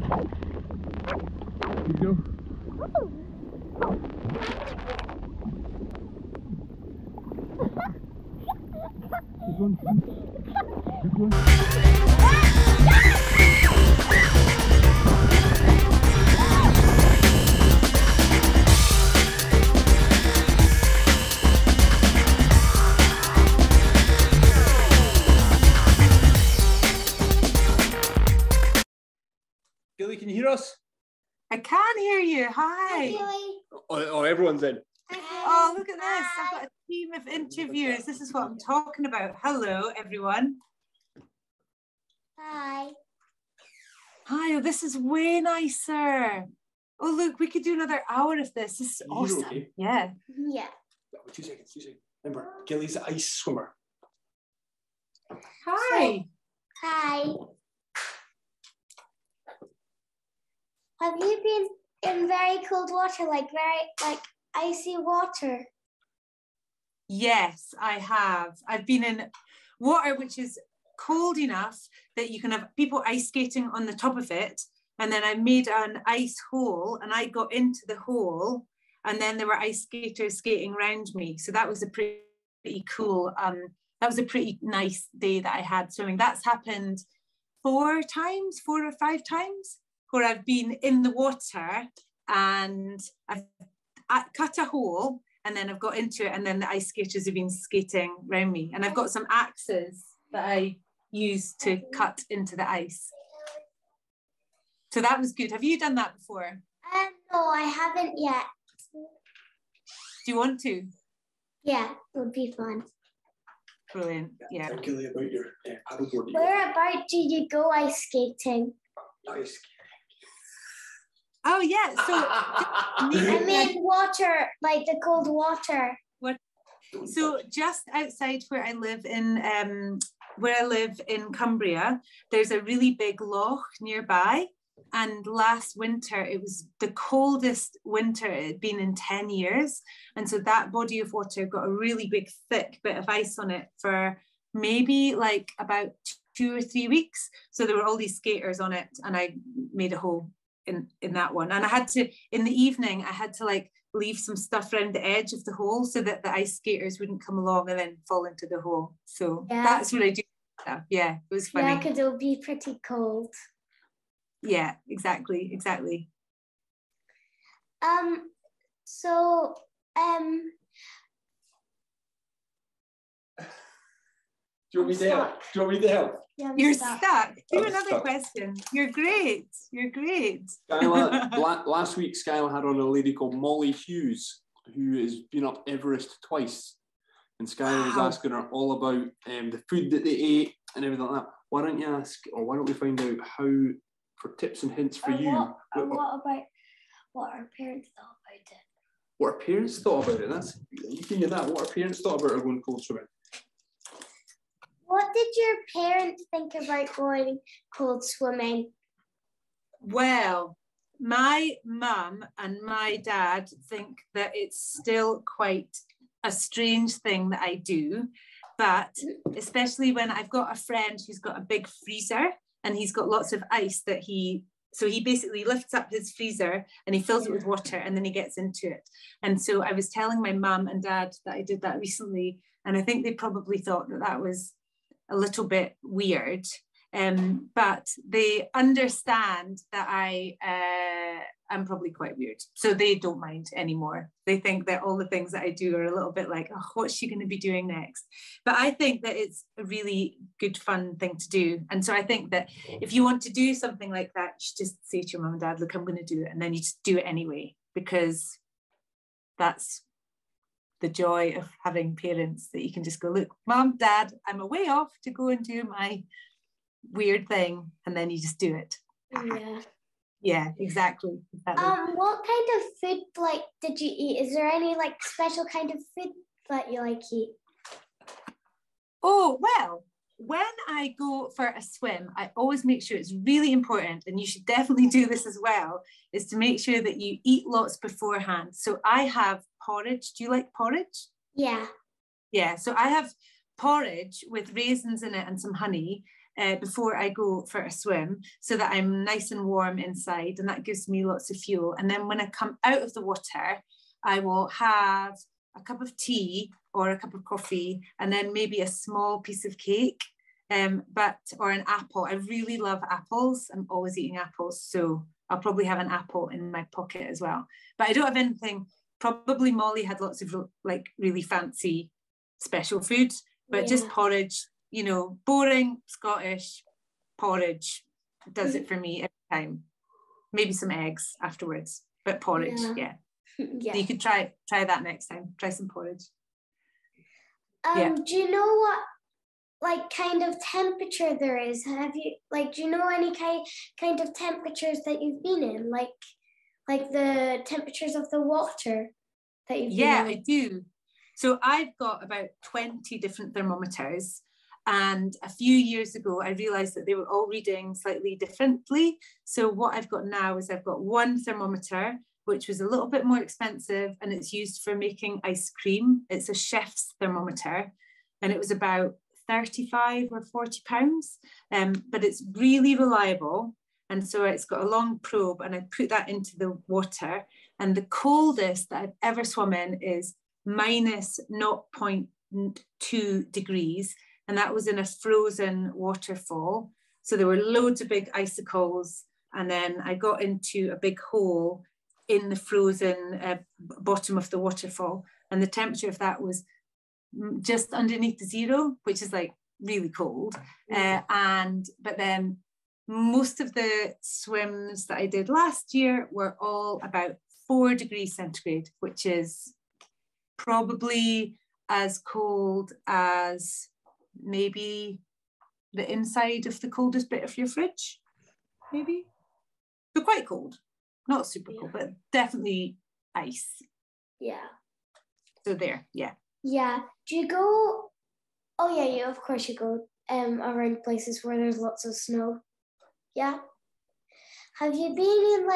you go. Good one. Good one. Gilly, can you hear us? I can hear you. Hi. Oh, everyone's in. Oh, look at this. I've got a team of interviewers. This is what I'm talking about. Hello, everyone. Hi. Hi. Oh, this is way nicer. Oh, look, we could do another hour of this. This is awesome. Okay? Yeah. Yeah. Oh, 2 seconds. Remember, Gilly's an ice swimmer. Hi. Hi. Have you been in very cold water, like icy water? Yes, I have. I've been in water which is cold enough that you can have people ice skating on the top of it. And then I made an ice hole and I got into the hole and then there were ice skaters skating around me. So that was a pretty cool, that was a pretty nice day that I had swimming. That's happened 4 or 5 times where I've been in the water and I've cut a hole and then I've got into it and then the ice skaters have been skating around me. And I've got some axes that I use to cut into the ice. So that was good. Have you done that before? No, I haven't yet. Do you want to? Yeah, it would be fun. Brilliant, yeah. Tell Gilly about your paddleboard. Whereabout do you go ice skating? Ice. Oh yeah, so I mean water, like the cold water. So just outside where I live in Cumbria, there's a really big loch nearby. And last winter, it was the coldest winter it had been in 10 years. And so that body of water got a really big, thick bit of ice on it for maybe like about 2 or 3 weeks. So there were all these skaters on it and I made a hole in that one. And I had to, in the evening, I had to like leave some stuff around the edge of the hole so that the ice skaters wouldn't come along and then fall into the hole. So that's what I do. Yeah, it was funny. Yeah, because it'll be pretty cold. Yeah, exactly. So, Do you want me to help? Yeah, You're stuck. Do I'm another stuck. question. You're great. Skyla, last week Skyla had on a lady called Molly Hughes, who has been up Everest twice. And Skyla was asking her all about the food that they ate and everything like that. Why don't you ask, or why don't we find out how, for tips and hints for you. What about what our parents thought about it? What our parents thought about it? You can do that. What our parents thought about her going cold swimming. What did your parents think about going cold swimming? Well, my mum and my dad think that it's still quite a strange thing that I do, but especially when I've got a friend who's got a big freezer and he's got lots of ice that he basically lifts up his freezer and he fills it with water and then he gets into it. And so I was telling my mum and dad that I did that recently, and I think they probably thought that that was a little bit weird, but they understand that I'm probably quite weird, so they don't mind anymore. They think that all the things that I do are a little bit like, oh, what's she going to be doing next? But I think that it's a really good, fun thing to do. And so I think that if you want to do something like that, you should just say to your mum and dad, look, I'm going to do it, and then you just do it anyway, because that's the joy of having parents, that you can just go, look, mum, dad, I'm away off to go and do my weird thing, and then you just do it. Yeah, exactly. What kind of food did you eat? Is there any special kind of food that you eat? Oh, well, when I go for a swim, I always make sure, it's really important, and you should definitely do this as well, is to make sure that you eat lots beforehand. So I have porridge. Do you like porridge? Yeah. Yeah, so I have porridge with raisins in it and some honey, before I go for a swim, so that I'm nice and warm inside, and that gives me lots of fuel. And then when I come out of the water, I will have a cup of tea or a cup of coffee, and then maybe a small piece of cake, or an apple. I really love apples. I'm always eating apples, so I'll probably have an apple in my pocket as well. But I don't have anything. Probably Molly had lots of like really fancy special food, but just porridge, you know, boring Scottish porridge does it for me every time. Maybe some eggs afterwards, but porridge, yeah. So you could try that next time. Try some porridge. Do you know what like kind of temperature there is? Have you do you know any kind of temperatures that you've been in? Like the temperatures of the water that you've been in? I do. So I've got about 20 different thermometers, and a few years ago I realized that they were all reading slightly differently. So what I've got now is I've got one thermometer, which was a little bit more expensive, and it's used for making ice cream. It's a chef's thermometer, and it was about 35 or 40 pounds, but it's really reliable. And so it's got a long probe, and I put that into the water, and the coldest that I've ever swum in is minus 0.2 degrees, and that was in a frozen waterfall. So there were loads of big icicles, and then I got into a big hole in the frozen bottom of the waterfall, and the temperature of that was just underneath the zero, which is like really cold. But then most of the swims that I did last year were all about 4 degrees centigrade, which is probably as cold as maybe the inside of the coldest bit of your fridge, maybe. So quite cold, not super cold, but definitely ice. Yeah. So there, yeah. Yeah. Do you go? Oh yeah, of course you go around places where there's lots of snow. Yeah. Have you been in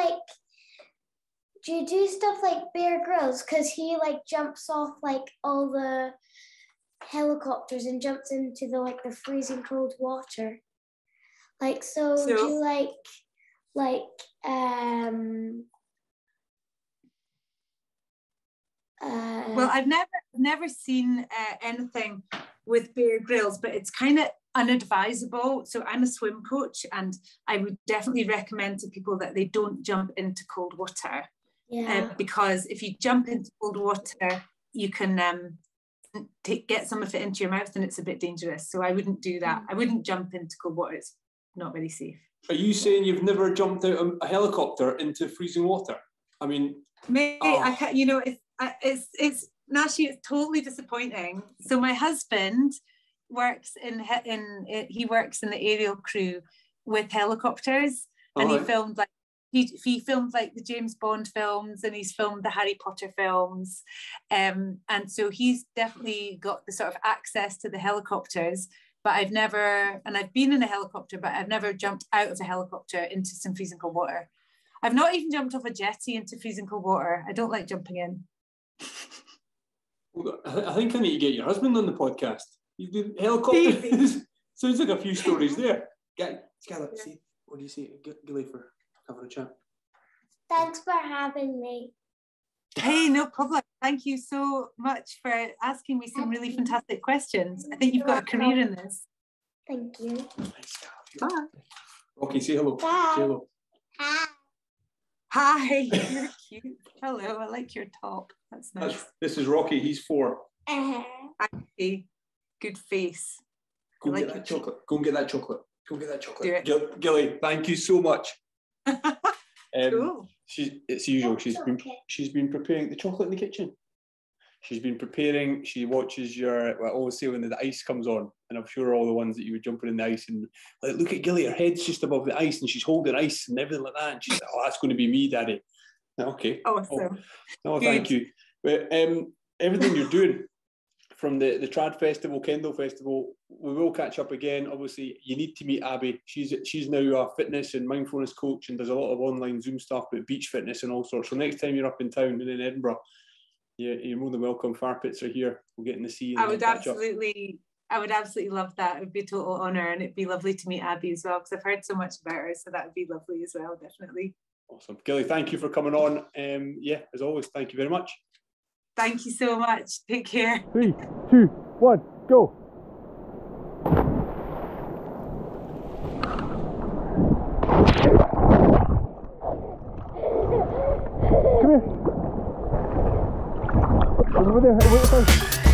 do you do stuff like Bear Grylls? Because he jumps off all the helicopters and jumps into the freezing cold water. So do you well, I've never seen anything with Bear Grylls, but it's kind of unadvisable. So I'm a swim coach, and I would definitely recommend to people that they don't jump into cold water. Because if you jump into cold water, you can get some of it into your mouth, and it's a bit dangerous. So I wouldn't do that. I wouldn't jump into cold water. It's not very safe. Are you saying you've never jumped out of a helicopter into freezing water? I mean, maybe I can't. You know, it's Nashy. It's totally disappointing. So my husband works he works in the aerial crew with helicopters, and he filmed he filmed the James Bond films, and he's filmed the Harry Potter films, and so he's definitely got the sort of access to the helicopters. But I've been in a helicopter, but I've never jumped out of a helicopter into some freezing cold water. I've not even jumped off a jetty into freezing cold water. I don't like jumping in. I think I need to get your husband on the podcast. You do helicopters. Sounds like a few stories there. Skyla, what do you say, Gilly, for having a chat? Thanks for having me. Hey, no problem. Thank you so much for asking me some really fantastic questions. I think you've got a career in this. Thank you. Bye. Okay, say hello. Bye. Say hello. Hi, you're cute. Hello, I like your top. That's nice. This is Rocky. He's 4. Hey, good face. Go and get that chocolate. Go and get that chocolate. Go and get that chocolate. Do it. Gilly, thank you so much. Cool. It's usual. She's been preparing the chocolate in the kitchen. She's been preparing. She watches your. I always say when the ice comes on, and I'm sure all the ones that you were jumping in the ice and look at Gilly, her head's just above the ice, and she's holding ice and everything like that. And she's like, "Oh, that's going to be me, Daddy." Okay. Awesome. Oh, thank you. But everything you're doing, from the Trad Festival, Kendall Festival, we will catch up again. Obviously, you need to meet Abby. She's now a fitness and mindfulness coach, and does a lot of online Zoom stuff, but beach fitness and all sorts. So next time you're up in town and in Edinburgh, you're more than welcome. Far pits are here. We'll get in the sea. And I would absolutely I would absolutely love that. It would be a total honour, and it'd be lovely to meet Abby as well, because I've heard so much about her, so that would be lovely as well, definitely. Awesome. Gilly, thank you for coming on. Yeah, as always, thank you very much. Thank you so much. Take care. 3, 2, 1, go. Come here. Over there. Over there.